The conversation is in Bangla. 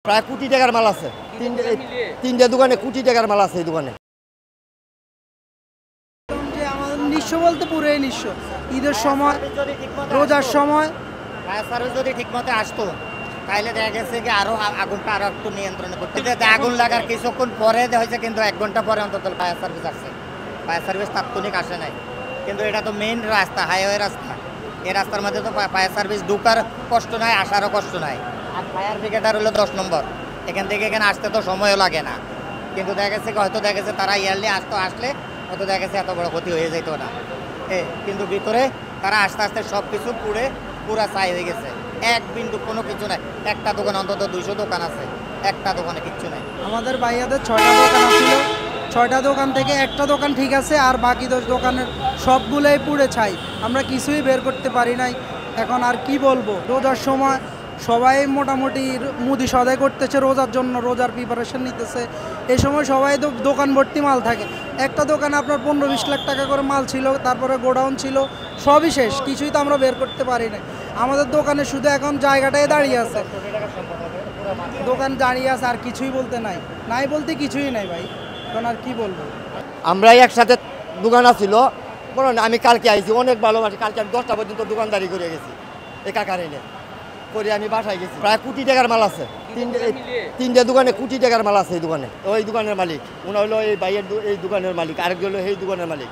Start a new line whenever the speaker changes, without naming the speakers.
প্রায় কোটি টাকার মাল আছে। তিনটে দোকানে কোটি টাকার মাল আছে এই দোকানে।
যে আমাদের নিঃস্ব বলতে পুরোই নিঃস্ব। ঈদের সময়, রোজার সময়
ফায়ার সার্ভিস যদি ঠিকমতো আসতো তাহলে দেখা গেছে কি আরো আগুনটা আরো একটু নিয়ন্ত্রণে করতে। আগুন লাগার কিছুক্ষণ পরে হয়েছে, কিন্তু 1 ঘন্টা পরে অন্তত ফায়ার সার্ভিস আসছে। ফায়ার সার্ভিস তাৎক্ষণিক আসে নাই, কিন্তু এটা তো মেইন রাস্তা, হাইওয়ে রাস্তা। এই রাস্তার মধ্যে তো ফায়ার সার্ভিস ঢুকার কষ্ট নাই, আসারও কষ্ট নাই। আর ফায়ার ব্রিগেডার হলো 10 নম্বর, এখান থেকে এখানে আসতে তো সময়ও লাগে না। কিন্তু দেখা গেছে হয়তো দেখা গেছে তারা ইয়ারলি আসলে হয়তো দেখা গেছে এত বড় ক্ষতি হয়ে যেত না। কিন্তু ভিতরে তারা আস্তে আস্তে সব কিছু পুরা ছাই হয়ে গেছে। এক বিন্দু কোনো কিছু নাই। একটা দোকান, অন্তত 200 দোকান আছে, একটা দোকানে কিচ্ছু নাই।
আমাদের ভাইয়াদের 6টা দোকান ছিল। 6টা দোকান থেকে একটা দোকান ঠিক আছে, আর বাকি 10 দোকানের সবগুলোই পুড়ে ছাই। আমরা কিছুই বের করতে পারি নাই। এখন আর কি বলবো, রোজার সময় সবাই মোটামুটি মুদি সদাই করতেছে রোজার জন্য, রোজার প্রিপারেশন নিতেছে। এই সময় সবাই দোকান ভর্তি মাল থাকে। একটা দোকানে আপনার 15-20 লাখ টাকা করে মাল ছিল, তারপরে গোডাউন ছিল, সবই শেষ। কিছুই তো আমরা বের করতে পারি না। আমাদের দোকানে শুধু এখন জায়গাটাই দাঁড়িয়ে আছে, দোকান দাঁড়িয়ে আছে, আর কিছুই বলতে নাই বলতে কিছুই নাই ভাই। এখন আর কি বলবো।
আমরা একসাথে দোকান আছিল, বলো না, আমি কালকে আইছি, অনেক ভালোবাসি। কালকে আমি 10টা পর্যন্ত দোকানদারি করে গেছি একা কারণে করে। আমি বাসায় গেছি, প্রায় কোটি টাকার মাল আছে। তিনটে দোকানে কোটি টাকার মাল আছে এই দোকানে। ওই দোকানের মালিক উনি হলো এই ভাইয়ের এই দোকানের মালিক, আরেকজন হলো এই দোকানের মালিক।